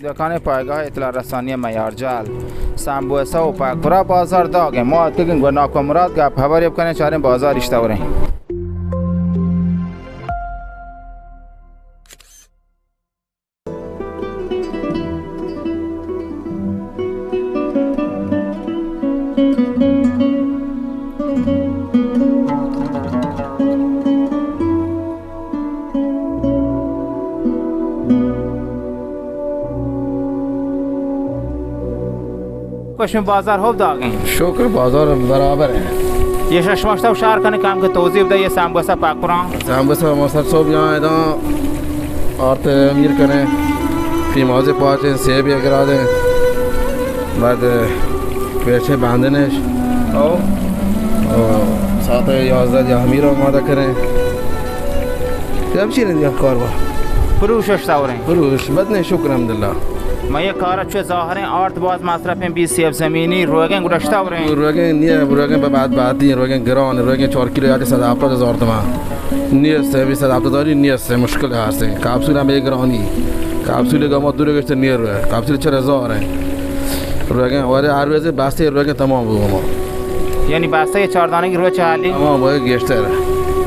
دکان پایگاه اطلاع رسانی میارجل سمبوسه و پکپورا بازار داغه ما تگین گو ناکامراد گپ خبری بکنه چاریم بازار اشتوره کشم بازار خوب داغین شکر بازار برابر ہے یہ ششماشتا و شهر کنه کام که توضیح بده یه سمبوسه پکپورا سمبوسه مصر صبح یہاں ایداں اور امیر کریں پیمازه پاچیں سیب اگرا دیں بعد پیچھے باندھنش او ساعت 11 یا امیر آماده کریں جب چی رندی کار با فروش اشتوره فروش بدنه شکر الحمدلله ما یه کارا چه ظاهره آرت باز مصرف 20 سیب زمینی روگن گرشتوره روگن نیه روگن به بعد بعدی روگن گران روگن 4 کیلو یا 170,000 تومان نیست 170,000 نیست مشکل هست کپسول هم گرانی کپسول گام دور گشت نیر رو کپسول 4000 ہے روگن اور هر روز بسته روگن تمام بود ما یعنی بسته 4 دانگی رو چه حالی تمام بود گشته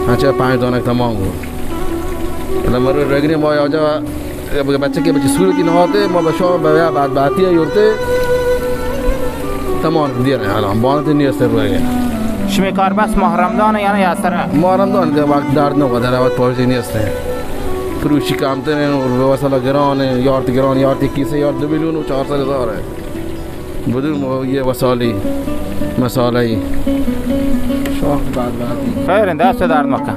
هنچه 5 دانه تمام بود لما روگن ما یا بچه که بچه صورتی نهاده ما به شما به بعد بعدی یورته تمام دیره الان بانت نیست روی شمی کار بس ماه رمضان یعنی یاسر ماه رمضان که وقت درد نبود در وقت پاوشی نیست فروشی کامتر و مثلا گران یارت گران یارت کیسه یارت 2 میلیون و 400,000 بدون یه وسالی مساله شاخ بعد بعدی خیر دست درد مکن